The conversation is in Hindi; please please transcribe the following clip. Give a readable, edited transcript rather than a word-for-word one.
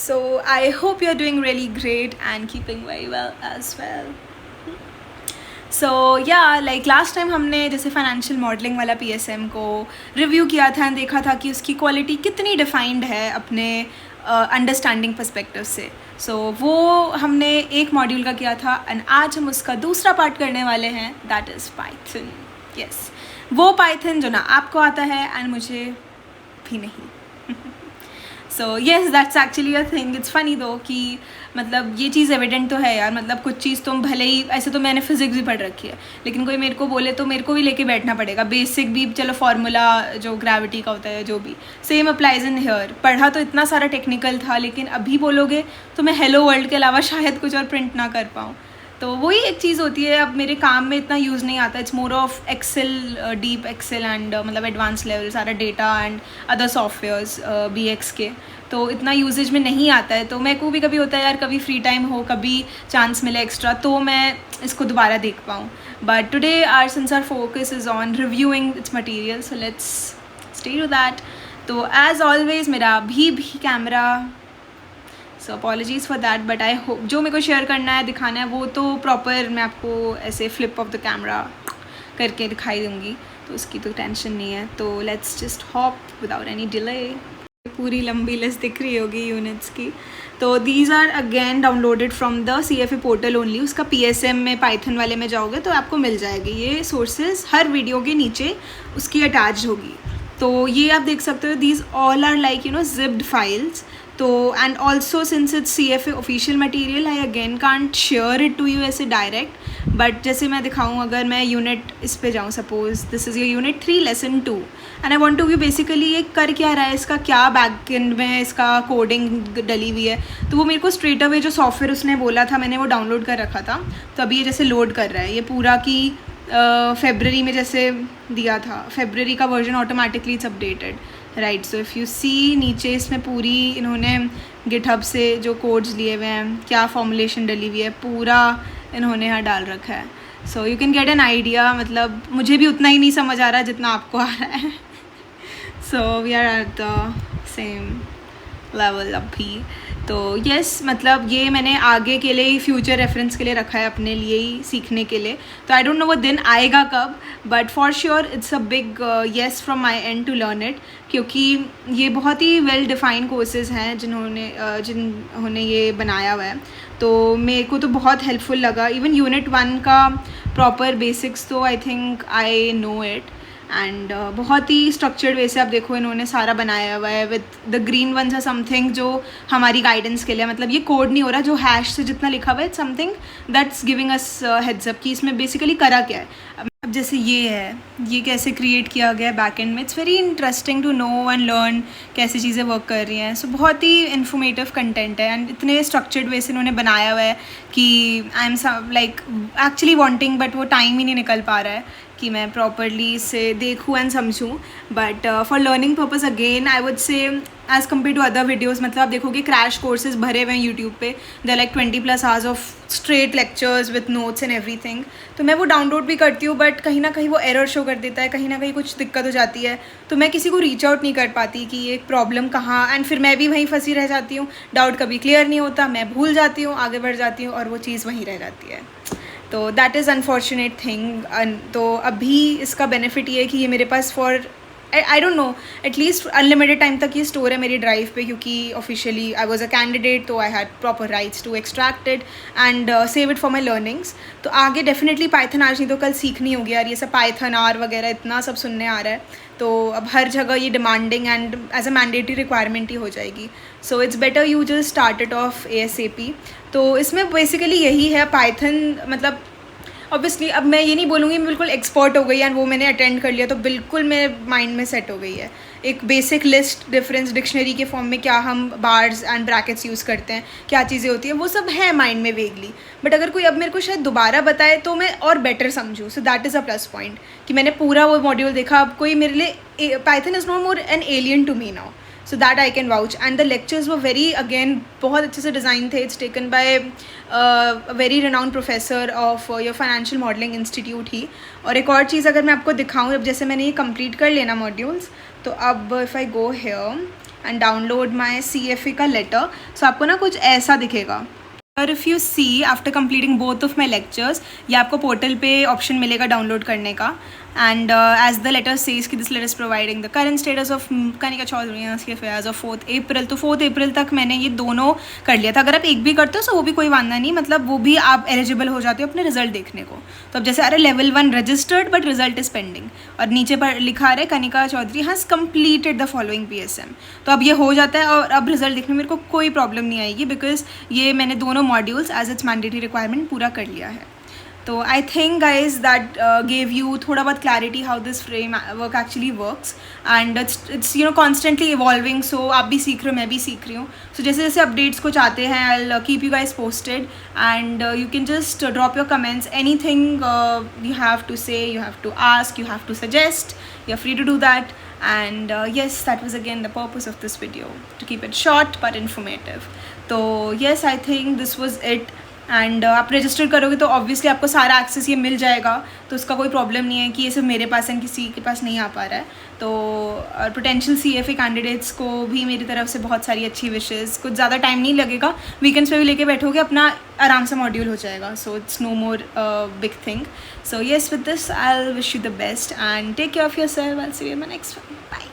So I hope you're doing really great and keeping very well as well. सो या लाइक लास्ट टाइम हमने जैसे फाइनेंशियल मॉडलिंग वाला PSM को रिव्यू किया था एंड देखा था कि उसकी क्वालिटी कितनी डिफाइंड है अपने अंडरस्टैंडिंग पर्सपेक्टिव से. सो वो हमने एक मॉड्यूल का किया था एंड आज हम उसका दूसरा पार्ट करने वाले हैं, दैट इज़ पाइथन. यस, वो पाइथन जो ना आपको आता है एंड मुझे भी नहीं. So yes, that's actually a thing. It's funny दो कि मतलब ये चीज़ एविडेंट तो है यार. मतलब कुछ चीज़ तुम भले ही ऐसे तो मैंने फिजिक्स भी पढ़ रखी है, लेकिन कोई मेरे को बोले तो मेरे को भी लेके बैठना पड़ेगा. बेसिक भी चलो, फार्मूला जो ग्रेविटी का होता है जो भी सेम अप्लाइज इन हेयर. पढ़ा तो इतना सारा टेक्निकल था, लेकिन अभी बोलोगे तो मैं हेलो वर्ल्ड के अलावा शायद कुछ और प्रिंट ना कर पाऊँ. तो वही एक चीज़ होती है. अब मेरे काम में इतना यूज़ नहीं आता. It's more of Excel, deep Excel and मतलब एडवांस लेवल सारा data and other softwares BX के, तो इतना यूजेज में नहीं आता है. तो मेरे को भी कभी होता है यार, कभी फ्री टाइम हो, कभी चांस मिले एक्स्ट्रा तो मैं इसको दोबारा देख पाऊँ. But today since our focus is on reviewing its material, so let's stay to that. तो एज ऑलवेज मेरा भी camera, so apologies for that, but I hope जो मेरे को शेयर करना है, दिखाना है, वो तो प्रॉपर मैं आपको ऐसे फ्लिप ऑफ द कैमरा करके दिखाई दूँगी, तो उसकी तो टेंशन नहीं है. तो let's just hop without any delay. पूरी लंबी लिस्ट दिख रही होगी यूनिट्स की. तो these are again downloaded from the CFA portal only. उसका PSM में पाइथन वाले में जाओगे तो आपको मिल जाएगी. ये सोर्सेज हर वीडियो के नीचे उसकी अटैच होगी. तो ये आप देख सकते हो. These all are like zipped files. तो and also since it's CFA official material, I again can't share it to you ऐसे डायरेक्ट. बट जैसे मैं दिखाऊँ, अगर मैं यूनिट इस पे जाऊँ, suppose this is your unit 3 lesson 2 and I want to view basically ये कर क्या रहा है, इसका क्या बैकएंड में इसका कोडिंग डली हुई है. तो वो मेरे को स्ट्रेट अवे जो सॉफ्टवेयर उसने बोला था, मैंने वो डाउनलोड कर रखा था. तो अभी ये जैसे लोड कर रहा है. ये पूरा की फेब्रवरी में जैसे दिया था, फेब्रवरी का version automatically it's updated, right. So if you see नीचे इसमें पूरी इन्होंने गिटहब से जो कोड्स लिए हुए हैं, क्या फॉर्मुलेशन डली हुई है, पूरा इन्होंने यहाँ डाल रखा है. So you can get an idea. मतलब मुझे भी उतना ही नहीं समझ आ रहा जितना आपको आ रहा है. So we are at the same level अभी. तो येस, मतलब ये मैंने आगे के लिए ही, फ्यूचर रेफरेंस के लिए रखा है, अपने लिए ही सीखने के लिए. तो आई डोंट नो वो दिन आएगा कब, but for sure it's a big from my end to learn it. क्योंकि ये बहुत ही वेल डिफाइंड कोर्सेज हैं जिन्होंने ये बनाया हुआ है. तो मेरे को तो बहुत हेल्पफुल लगा. इवन यूनिट 1 का प्रॉपर बेसिक्स तो I think I know it. And बहुत ही स्ट्रक्चर्ड वे से आप देखो इन्होंने सारा बनाया हुआ है. With the green ones are something जो हमारी गाइडेंस के लिए, मतलब ये कोड नहीं हो रहा जो हैश से जितना लिखा हुआ है, it's something that's giving us heads up कि इसमें बेसिकली करा क्या है. अब जैसे ये है, ये कैसे क्रिएट किया गया है बैक एंड में. It's very interesting to know and learn कैसी चीज़ें वर्क कर रही हैं. सो बहुत ही इन्फॉर्मेटिव कंटेंट है एंड इतने स्ट्रक्चर्ड वे से इन्होंने बनाया हुआ है कि I am like actually wanting, but वो टाइम ही नहीं निकल पा रहा है कि मैं प्रॉपरली इसे देखूँ एंड समझूँ. But for learning purpose again I would say as compare to other videos, मतलब आप देखोगे क्रैश कोर्सेज भरे हुए हैं यूट्यूब पे. They like 20+ hours of straight lectures with notes and everything. तो मैं वो डाउनलोड भी करती हूँ, बट कहीं ना कहीं वो एरर शो कर देता है, कहीं ना कहीं कुछ दिक्कत हो जाती है. तो मैं किसी को रीच आउट नहीं कर पाती कि ये प्रॉब्लम कहाँ, एंड फिर मैं भी वहीं फंसी रह जाती हूँ. डाउट कभी क्लियर नहीं होता, मैं भूल जाती हूँ, आगे बढ़ जाती हूँ और वो चीज़ वहीं रह जाती है. तो दैट इज़ अनफॉर्चुनेट थिंग. तो अभी इसका बेनिफिट ये है कि ये मेरे पास for I don't know at least unlimited time तक ये स्टोर है मेरी ड्राइव पे. क्योंकि officially I was a candidate, तो I had proper rights to extract it and save it for my learnings. तो आगे डेफिनेटली पाइथन आज नहीं तो कल सीखनी होगी यार. ये सब पाइथन आर वगैरह इतना सब सुनने आ रहा है, तो अब हर जगह ये demanding and as a mandatory requirement ही हो जाएगी. So it's better you just start it off ASAP. तो इसमें बेसिकली यही है पाइथन. मतलब ऑब्वियसली अब मैं ये नहीं बोलूँगी मैं बिल्कुल एक्सपर्ट हो गई एंड वो मैंने अटेंड कर लिया तो बिल्कुल मेरे माइंड में सेट हो गई है. एक बेसिक लिस्ट, डिफरेंस, डिक्शनरी के फॉर्म में क्या हम बार्स एंड ब्रैकेट्स यूज़ करते हैं, क्या चीज़ें होती हैं, वो सब है माइंड में वेगली. बट अगर कोई अब मेरे को शायद दोबारा बताए तो मैं और बेटर समझूँ. So that is a plus point कि मैंने पूरा वो मॉड्यूल देखा. अब कोई मेरे लिए Python is no more an alien to me now. So that I can vouch. And the lectures were very, again, बहुत अच्छे से डिज़ाइन थे. It's taken by a very renowned professor of your financial modeling institute ही. और एक और चीज़ अगर मैं आपको दिखाऊँ, अब जैसे मैंने ये कंप्लीट कर लेना मॉड्यूल्स, तो अब if I go here, and download my CFA का लेटर. सो आपको ना कुछ ऐसा दिखेगा. और if you see after completing both of my lectures, ये आपको पोर्टल पे ऑप्शन मिलेगा डाउनलोड करने का. And as the letter says कि this letter is providing the current status of Kanika Chaudhary CFA as of 4th April. तो 4th April तक मैंने ये दोनों कर लिया था. अगर आप एक भी करते हो तो वो भी कोई वादा नहीं, मतलब वो भी आप एलिजिबल हो जाते हो अपने रिजल्ट देखने को. तो अब जैसे अरे level 1 registered but result is pending, और नीचे पर लिखा रहे Kanika Chaudhary has completed the following PSM. तो अब ये हो जाता है और अब रिजल्ट देखने में मेरे को कोई प्रॉब्लम नहीं आएगी, बिकॉज ये मैंने दोनों modules as it's mandatory requirement पूरा कर लिया है. तो I think guys that gave you थोड़ा बहुत clarity how this framework actually works. And it's you know constantly evolving. So आप भी सीख रहे हो, मैं भी सीख रही हूँ. सो जैसे जैसे अपडेट्स कुछ आते हैं I will keep you guys posted, and you can just drop your comments. Anything you have to say, you have to ask, you have to suggest, you're free to do that. And yes, that was again the purpose of this video, to keep it short but informative. So yes, I think this was it. And आप रजिस्टर करोगे तो ऑब्वियसली आपको सारा एक्सेस ये मिल जाएगा, तो उसका कोई प्रॉब्लम नहीं है कि ये सिर्फ मेरे पास है, किसी के पास नहीं आ पा रहा है. तो और पोटेंशियल CFA कैंडिडेट्स को भी मेरी तरफ से बहुत सारी अच्छी विशेज़. कुछ ज़्यादा टाइम नहीं लगेगा, वीकेंड्स पे भी लेके बैठोगे, अपना आराम से मॉड्यूल हो जाएगा. So it's no more big thing. So yes, with this I will wish you the best and take care of yourself. I will see you in my next one. Bye.